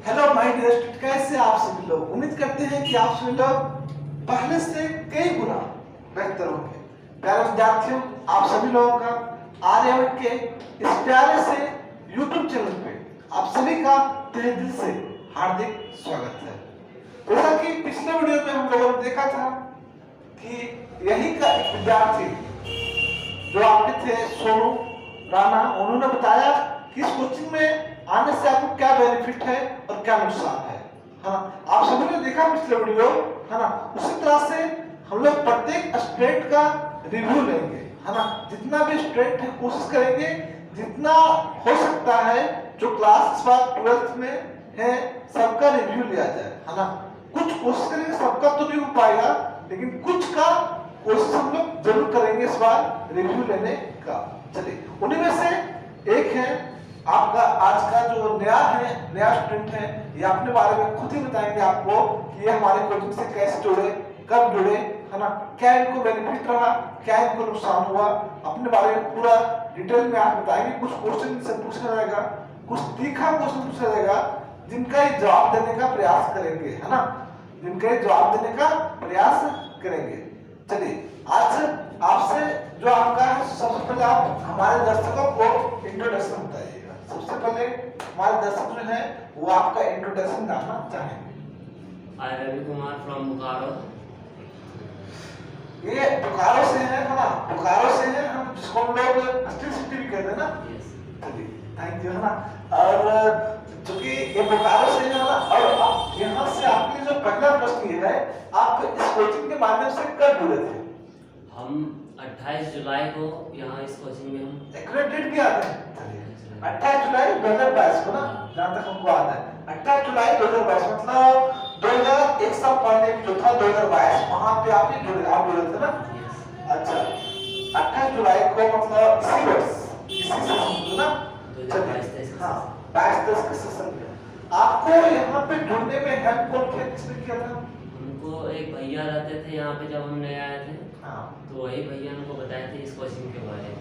Hello my dear student, कैसे आप सभी लोग। उम्मीद करते हैं कि आप सभी लोग पहले से कई गुना बेहतर होंगे। प्यारे विद्यार्थियों, आप सभी लोगों का आर्यभट्ट के इस प्यारे से YouTube चैनल पे आप सभी का तहे दिल से हार्दिक स्वागत है। जैसा कि पिछले वीडियो में हम लोगों ने देखा था कि यही का एक विद्यार्थी जो आपके थे सोनू राणा, उन्होंने बताया कि इस कोचिंग में आने से आपको क्या बेनिफिट है और क्या नुकसान है ना। आप सभी ने देखा पिछले वीडियो, है ना। उसी तरह से हम लोग प्रत्येक स्टूडेंट का रिव्यू लेंगे, है ना। जितना भी स्टूडेंट है कोशिश करेंगे जितना हो सकता है जो क्लास 12th में है सबका रिव्यू लिया जाए, है ना। कुछ कोशिश करेंगे, सबका तो नहीं हो पाएगा लेकिन कुछ का कोशिश हम लोग जरूर करेंगे इस बार रिव्यू लेने का। चलिए, उन्हीं में से एक है आपका आज का जो नया स्टूडेंट है, ये अपने बारे में खुद ही बताएंगे आपको कि ये हमारे कोचिंग से कैसे जुड़े, कब जुड़े, है ना। क्या इनको बेनिफिट रहा, क्या इनको नुकसान हुआ, अपने बारे में पूरा डिटेल में आप बताएंगे। कुछ क्वेश्चन इनसे पूछा जाएगा, कुछ तीखा क्वेश्चन पूछा जाएगा जिनका ये जवाब देने का प्रयास करेंगे, है ना। जिनका ये जवाब देने का प्रयास करेंगे। चलिए, आज आपसे जो आपका है, सबसे पहले आप हमारे दर्शकों को इंट्रोडक्शन बताइएगा। सबसे पहले हमारे दर्शक जो है वो आपका इंट्रोडक्शन जानना चाहेंगे। आई रवि कुमार फ्रॉम बोकारो। ये बोकारो से है ना। बोकारो से है हम, जिसको हम लोग स्टील सिटी भी कहते हैं ना। चलिए, थैंक यू, है ना। और चूंकि ये बोकारो से है ना, और आप यहाँ से आपके जो पहला प्रश्न ये है, आप इस कोचिंग के माध्यम से कब जुड़े थे? हम 28 जुलाई को यहाँ इस कोचिंग में हम एक्रेडिट किया था 28 जुलाई 2022 को ना, जहाँ तक हमको आता है 28 जुलाई 2022, मतलब 2001 साल पहले जो था 2022, वहाँ पे आप जुड़े थे ना। अच्छा, 28 जुलाई को मतलब इसी वर्ष, इसी सेशन ना, 2022 हाँ 22-23 के सेशन में आपको यहाँ पे जुड़ने में हेल्प कौन किसने किया था? हमको एक भैया रहते थे यहाँ पे जब हम नए आए थे, हाँ, तो वही भैया हमको बताए थे इस कोचिंग के बारे में।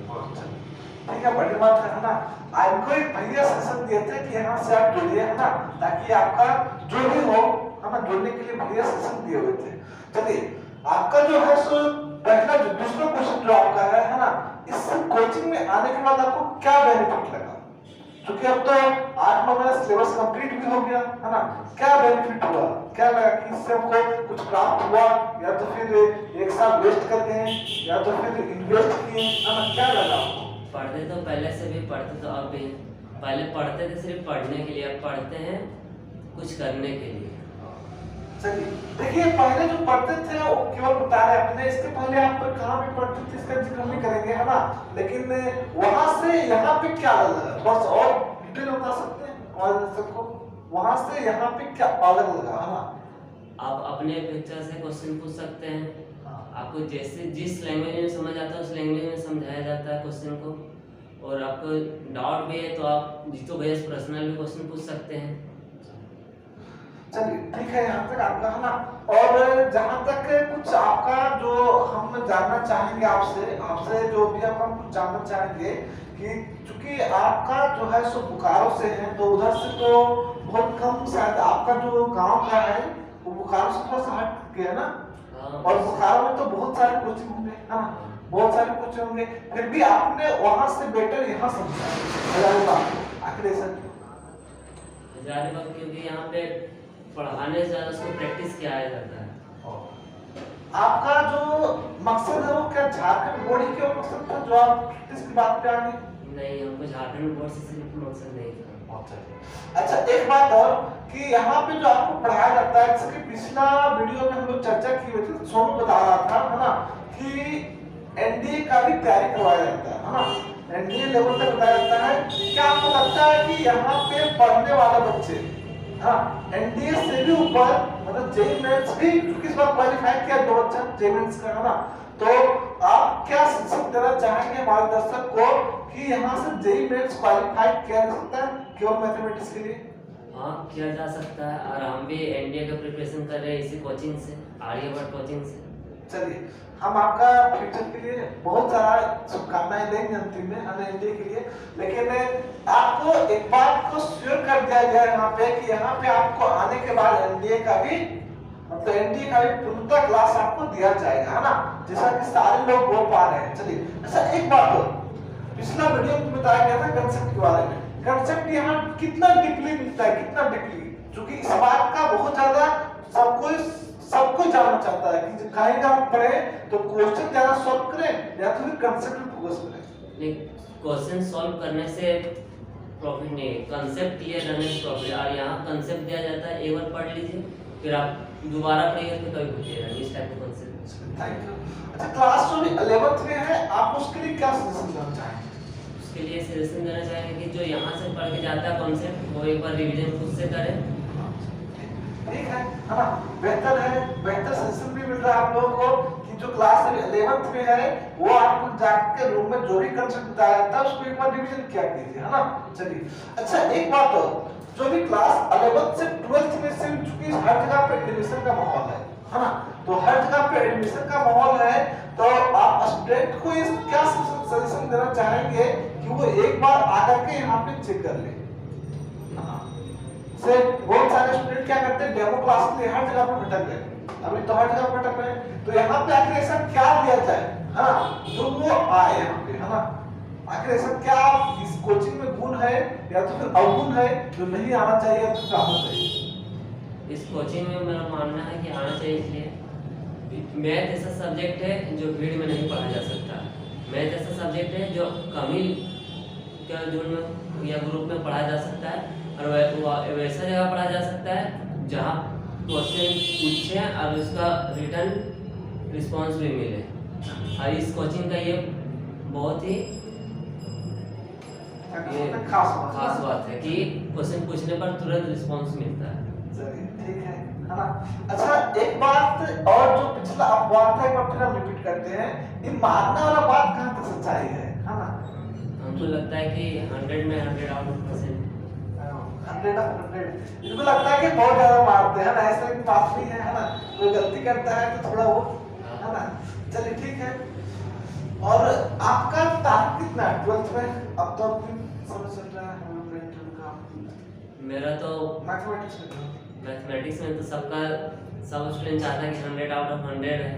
ठीक है, बड़ी बात है ना। आपको एक भैया सजेशन दिए थे कि यहाँ से आप जुड़िए, है ना, ताकि आपका जो भी हो, है ना, जुड़ने के लिए भैया सजेशन दिए हुए थे। चलिए, आपका जो है सो पहला जो दूसरा क्वेश्चन जो आपका है ना, इस कोचिंग में आने के बाद आपको क्या बेनिफिट लगा? क्योंकि अब तो 8-9 महीना सिलेबस कंप्लीट भी हो गया, है ना। क्या बेनिफिट हुआ, क्या लगा कि इससे हमको कुछ प्राप्त हुआ, या तो फिर एक साल वेस्ट कर गए, या तो फिर इन्वेस्ट किए, है ना, क्या लगा आपको? पढ़ते तो पहले से भी पढ़ते, तो अब भी पहले पढ़ते थे सिर्फ पढ़ने के लिए, अब पढ़ते हैं कुछ करने के लिए। चलिए, देखिए, पहले जो पढ़ते थे वो केवल बता रहे अपने, इसके पहले आप कहाँ पे पढ़ते थे इसका जिक्र नहीं करेंगे, है ना। लेकिन वहां से यहाँ पे क्या लगा, थोड़ा सा और डिटेल बता सकते हैं हमारे दर्शक को? वहां से यहाँ पे क्या अलग लगा, है ना। आप अपने पिक्चर से क्वेश्चन पूछ सकते हैं। आपको जैसे जिस लैंग्वेज में समझ आता है उस लैंग्वेज में समझाया जाता है क्वेश्चन को, और आपको डाउट भी है तो आप जितो भैया से पर्सनल भी क्वेश्चन पूछ सकते हैं। चलिए, ठीक है, यहाँ तक आपका, है ना। और जहाँ तक कुछ आपका जो हम जानना चाहेंगे आपसे जो भी हम कुछ जानना चाहेंगे कि चूंकि आपका जो है सो बोकारो से है, तो उधर से तो बहुत कम, शायद आपका जो गांव का है वो बोकारो से थोड़ा सा हट गया ना। और बोकारो में तो बहुत सारे कोचिंग होंगे, है ना, बहुत सारे कोचिंग होंगे, फिर भी आपने वहां से बेटर यहाँ समझा हजारीबाग, क्योंकि यहाँ पे पढ़ाने से ज्यादा उसको प्रैक्टिस किया जाता है। आपका जो मकसद है वो क्या झारखंड बोर्ड ही क्यों मकसद था, जो आप किस बात पे आ गए? नहीं, हमको झारखंड बोर्ड से सिर्फ मकसद नहीं था। अच्छा, एक बात और कि यहाँ पे जो आपको पढ़ाया जाता है, जैसे कि पिछला वीडियो में हम लोग चर्चा की हुई थी, सोनू बता रहा था, है ना, कि एनडीए का भी तैयारी करवाया जाता है ना, एनडीए लेवल तक बताया जाता है। क्या आपको लगता है कि यहाँ पे पढ़ने वाले बच्चे, हाँ, एनडीए से भी ऊपर, मतलब जेईई मेंस भी इस बार क्वालिफाई किया दो बच्चा जेईई मेंस का, है ना, तो आप क्या शिक्षक देना चाहेंगे हमारे दर्शक को कि यहाँ से जेईई मेंस क्वालिफाई किया जा सकता है केवल मैथमेटिक्स के लिए? हाँ, किया जा सकता है, और हम भी एनडीए का प्रिपरेशन कर रहे हैं इसी कोचिंग से, आर्यभट्ट कोचिंग से। चलिए हम आपका फ्यूचर के लिए बहुत सारा शुभकामनाएं देंगे अंतिम में हमें एनडीए के लिए, लेकिन आपको एक बात को श्योर कर दिया गया यहाँ पे कि यहाँ पे आपको आने के बाद एनडीए का भी मतलब एनडीए का भी पूर्णतः क्लास आपको दिया जाएगा, है ना, जैसा कि सारे लोग बोल पा रहे हैं। चलिए अच्छा एक बात हो, पिछला वीडियो में बताया गया था कंसेप्ट के बारे में, कंसेप्ट यहाँ कितना डीपली मिलता है, कितना डीपली, क्योंकि इस बात का बहुत ज्यादा सबको जानना चाहता है कि कहीं का पढ़े तो क्वेश्चन ज्यादा सॉल्व करें या तो फिर कंसेप्ट पे फोकस करें। नहीं, क्वेश्चन सॉल्व करने से प्रॉफिट नहीं है, कंसेप्ट क्लियर रहने से प्रॉफिट। और यहाँ कंसेप्ट दिया जाता है, एक बार पढ़ लीजिए फिर आप दोबारा पढ़िए तो कभी भूलिएगा इस टाइप का कंसेप्ट। Thank you. अच्छा क्लास जो भी 11th में है आप उसके लिए क्या सजेशन देना चाहेंगे? उसके लिए सजेशन देना चाहेंगे कि जो यहाँ से पढ़ के जाता है कॉन्सेप्ट वो एक बार रिवीजन खुद से करें। ठीक है ना, बेहतर है, बेहतर सजेशन भी मिल रहा है आप लोगों को कि जो क्लास 11th में है वो आप जाके रूम में जो भी कंसेप्ट बताया जाता है उसको एक बार रिवीजन किया कीजिए, है ना। चलिए अच्छा एक बात हो, जो भी क्लास 11th से 12th में से चूंकि हर जगह पे एडमिशन का माहौल है ना, तो हर जगह पे एडमिशन का माहौल है, तो आप स्टूडेंट को इस क्या सजेशन देना चाहेंगे कि वो एक बार आकर के यहाँ पे चेक कर ले। से बहुत सारे स्टूडेंट क्या करते हैं डेमो क्लास के लिए हर जगह पे भटक गए, अभी तो हर जगह भटक रहे हैं, तो यहाँ पे आखिर ऐसा क्या दिया जाए, हाँ जो वो आए यहाँ पे, है ना, आखिर ऐसा क्या इस कोचिंग में गुण है या तो फिर अवगुण है जो नहीं आना चाहिए या तो आना चाहिए? इस कोचिंग में मेरा मानना है कि आना चाहिए, इसलिए मैथ ऐसा सब्जेक्ट है जो भीड़ में नहीं पढ़ा जा सकता। मैथ ऐसा सब्जेक्ट है जो कम ही क्या जोन में या ग्रुप में पढ़ा जा सकता है, और वैसा जगह पढ़ा जा सकता है जहाँ क्वेश्चन पूछे और उसका रिटर्न रिस्पांस भी मिले। और इस कोचिंग का ये बहुत ही खास बात है कि क्वेश्चन पूछने पर तुरंत रिस्पांस मिलता है। ठीक है ना। अच्छा एक बात और जो पिछला अफवाह था एक बार फिर हम रिपीट करते हैं, ये मानने वाला बात कहाँ तक सच्चाई है ना? हमको लगता है कि 100 में 100 आउट ऑफ 100 ऑफ 100 इनको लगता है कि बहुत ज्यादा मारते हैं ना, ऐसा की बात नहीं है ना, कोई गलती करता है तो थोड़ा वो है ना। चलिए ठीक है, और आपका टारगेट कितना है 12th में? अब तो समझ चल रहा है मेरा तो मैथमेटिक्स में तो सब स्टूडेंट चाहता है कि 100 आउट ऑफ 100 है,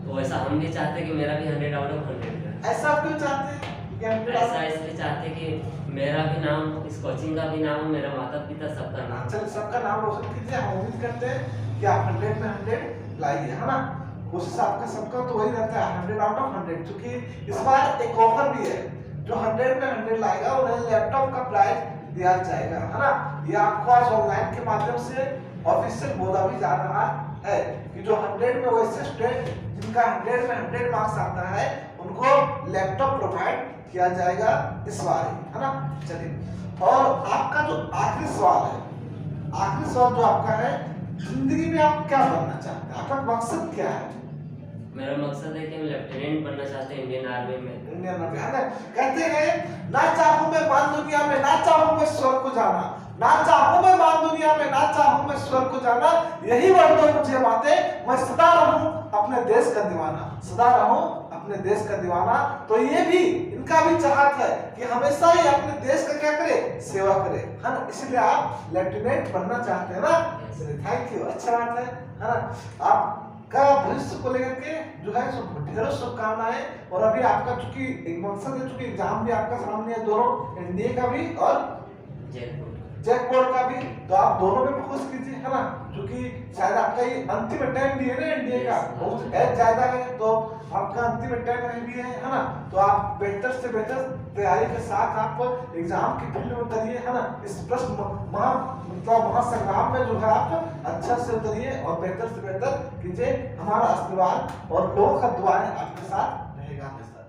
तो वैसा हम भी चाहते हैं कि मेरा भी 100 आउट ऑफ 100 है। ऐसा क्यों चाहते हैं? ऐसा इसलिए चाहते हैं कि मेरा भी नाम, इस कोचिंग का भी नाम, मेरा माता पिता सबका नाम। चल सबका नाम रोशन कीजिए, हम उम्मीद करते हैं कि आप 100 में 100 लाइए, है ना। कोशिश आपका सबका तो वही रहता है 100 आउट ऑफ 100, क्योंकि इस बार एक ऑफर भी है, जो 100 में 100 लाएगा उन्हें लैपटॉप का प्राइस दिया जाएगा, है ना। ये आपको आज ऑनलाइन के माध्यम से ऑफिशियल बोला भी जा रहा है कि जो 100 में वैसे स्टूडेंट जिनका 100 में 100 मार्क्स आता है उनको लैपटॉप प्रोवाइड किया जाएगा इस बार, है ना। चलिए और आपका जो आखिरी सवाल है, आखिरी सवाल जो आपका है, जिंदगी में आप क्या बनना चाहते हैं, आपका मकसद क्या है? मेरा मकसद है कि मैं लेफ्टिनेंट बनना चाहते हैं इंडियन आर्मी में। इंडियन आर्मी, है ना। कहते हैं ना चाहूं मैं मान दुनिया में, ना चाहूं मैं स्वर्ग को जाना, ना चाहूं मैं मान दुनिया में, ना चाहूं मैं स्वर्ग को जाना, यही वर्दो मुझे बातें, मैं सदा रहूं अपने देश का दीवाना, सदा रहूं अपने देश का दीवाना। तो ये भी इनका भी चाहत है कि हमेशा ही अपने देश का क्या करे, सेवा करे, है ना। इसलिए आप लेफ्टिनेंट बनना चाहते हैं ना। थैंक यू, अच्छा बात है ना। आपका भविष्य को लेकर के जो है ढेरों शुभकामनाएं। और अभी आपका चूंकि एक मकसद है, चूंकि एग्जाम भी आपका सामने है, दोनों एनडीए का भी और जैक बोर्ड का भी, तो आप दोनों पे फोकस कीजिए, है ना, क्योंकि शायद आपका ये अंतिम अटेम्प्ट भी है ना एनडीए का, बहुत एज ज्यादा है, तो आपका अंतिम अटेम्प्ट भी है ना। तो आप बेहतर से बेहतर तैयारी के साथ आप एग्जाम की फील्ड में उतरिए, है ना। इस प्रश्न महासंग्राम में जो है आप अच्छा से उतरिए और बेहतर से बेहतर कीजिए। हमारा आशीर्वाद और लोगों का दुआएं आपके साथ रहेगा हमेशा।